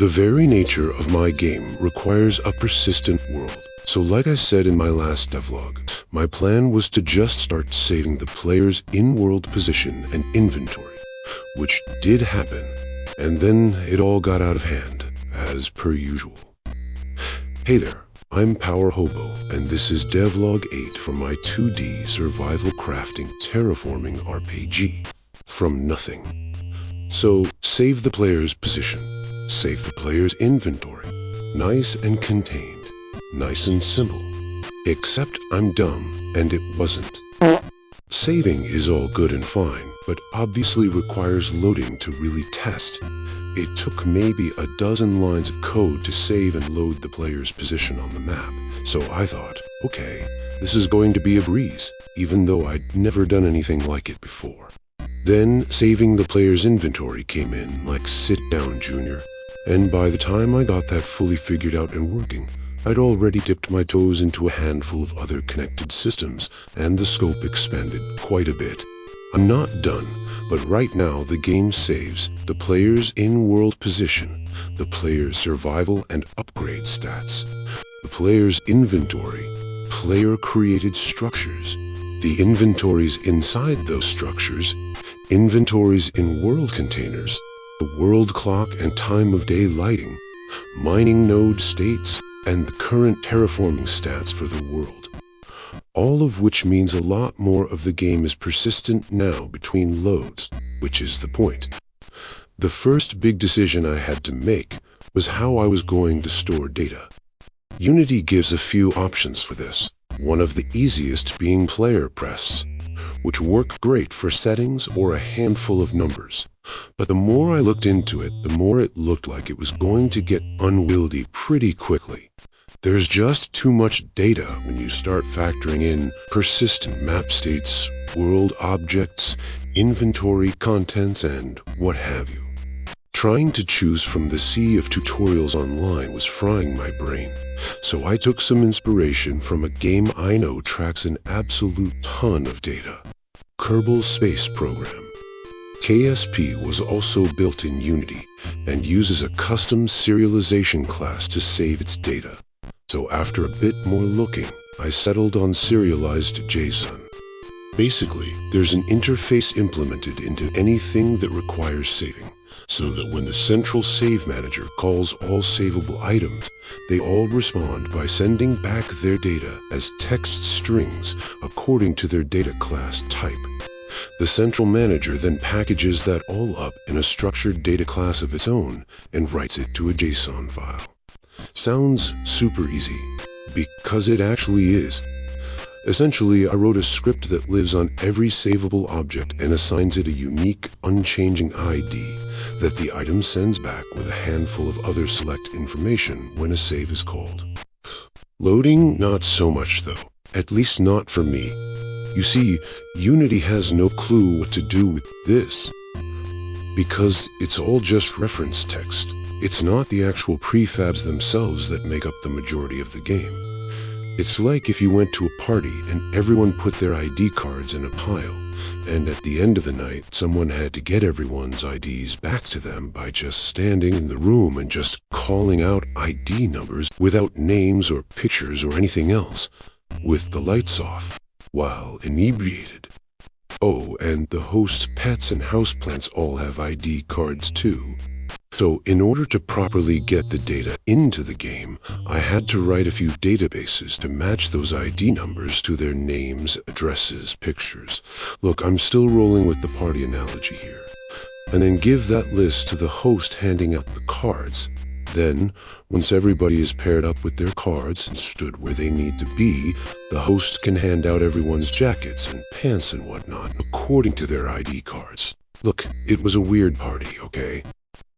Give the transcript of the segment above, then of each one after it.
The very nature of my game requires a persistent world. So like I said in my last devlog, my plan was to just start saving the player's in-world position and inventory, which did happen, and then it all got out of hand, as per usual. Hey there, I'm Power Hobo, and this is Devlog 8 for my 2D survival crafting terraforming RPG. From nothing. So, save the player's position, save the player's inventory, nice and contained. Nice and simple. Except I'm dumb, and it wasn't. Saving is all good and fine, but obviously requires loading to really test. It took maybe a dozen lines of code to save and load the player's position on the map, so I thought, okay, this is going to be a breeze, even though I'd never done anything like it before. Then, saving the player's inventory came in like sit down, Junior, and by the time I got that fully figured out and working, I'd already dipped my toes into a handful of other connected systems, and the scope expanded quite a bit. I'm not done, but right now the game saves the player's in-world position, the player's survival and upgrade stats, the player's inventory, player-created structures, the inventories inside those structures, inventories in world containers, the world clock and time of day lighting, mining node states, and the current terraforming stats for the world. All of which means a lot more of the game is persistent now between loads, which is the point. The first big decision I had to make was how I was going to store data. Unity gives a few options for this, one of the easiest being player prefs, which work great for settings or a handful of numbers. But the more I looked into it, the more it looked like it was going to get unwieldy pretty quickly. There's just too much data when you start factoring in persistent map states, world objects, inventory contents, and what have you. Trying to choose from the sea of tutorials online was frying my brain, so I took some inspiration from a game I know tracks an absolute ton of data. Kerbal Space Program. KSP was also built in Unity and uses a custom serialization class to save its data. So after a bit more looking, I settled on serialized JSON. Basically, there's an interface implemented into anything that requires saving, so that when the central save manager calls all savable items, they all respond by sending back their data as text strings according to their data class type. The central manager then packages that all up in a structured data class of its own and writes it to a JSON file. Sounds super easy, because it actually is. Essentially, I wrote a script that lives on every savable object and assigns it a unique, unchanging ID that the item sends back with a handful of other select information when a save is called. Loading, not so much though, at least not for me. You see, Unity has no clue what to do with this, because it's all just reference text. It's not the actual prefabs themselves that make up the majority of the game. It's like if you went to a party and everyone put their ID cards in a pile, and at the end of the night, someone had to get everyone's IDs back to them by just standing in the room and just calling out ID numbers without names or pictures or anything else, with the lights off, while inebriated. Oh, and the host pets and houseplants all have ID cards too. So in order to properly get the data into the game, I had to write a few databases to match those ID numbers to their names, addresses, pictures. Look, I'm still rolling with the party analogy here. And then give that list to the host handing out the cards. Then, once everybody is paired up with their cards and stood where they need to be, the host can hand out everyone's jackets and pants and whatnot according to their ID cards. Look, it was a weird party, okay?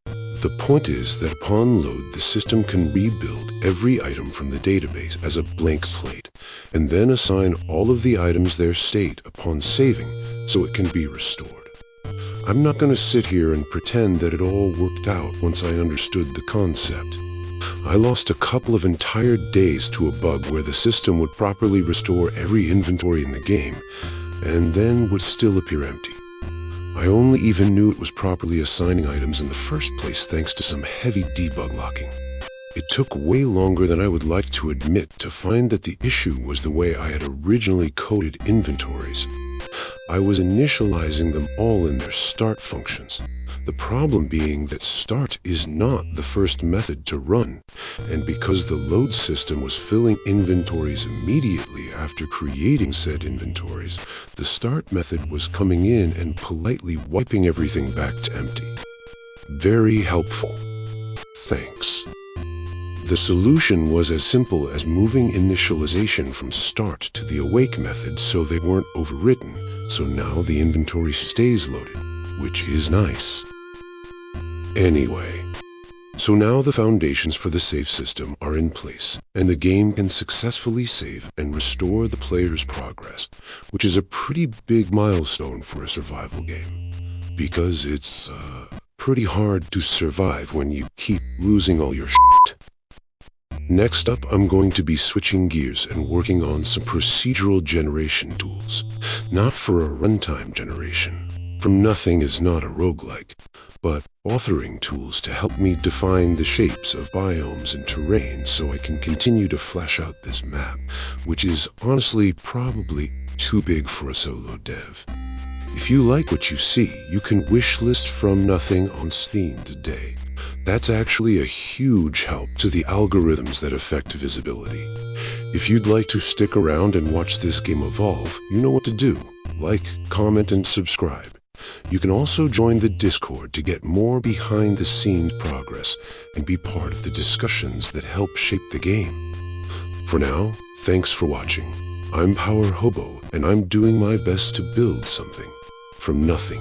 The point is that upon load, the system can rebuild every item from the database as a blank slate, and then assign all of the items their state upon saving, so it can be restored. I'm not going to sit here and pretend that it all worked out once I understood the concept. I lost a couple of entire days to a bug where the system would properly restore every inventory in the game, and then would still appear empty. I only even knew it was properly assigning items in the first place thanks to some heavy debug locking. It took way longer than I would like to admit to find that the issue was the way I had originally coded inventories. I was initializing them all in their start functions. The problem being that start is not the first method to run, and because the load system was filling inventories immediately after creating said inventories, the start method was coming in and politely wiping everything back to empty. Very helpful. Thanks. The solution was as simple as moving initialization from start to the awake method so they weren't overwritten, so now the inventory stays loaded, which is nice. Anyway, so now the foundations for the save system are in place, and the game can successfully save and restore the player's progress, which is a pretty big milestone for a survival game, because it's pretty hard to survive when you keep losing all your shit. Next up, I'm going to be switching gears and working on some procedural generation tools, not for a runtime generation. From Nothing is not a roguelike, but authoring tools to help me define the shapes of biomes and terrain so I can continue to flesh out this map, which is honestly probably too big for a solo dev. If you like what you see, you can wishlist From Nothing on Steam today. That's actually a huge help to the algorithms that affect visibility. If you'd like to stick around and watch this game evolve, you know what to do. Like, comment, and subscribe. You can also join the Discord to get more behind-the-scenes progress and be part of the discussions that help shape the game. For now, thanks for watching. I'm Power Hobo, and I'm doing my best to build something from nothing.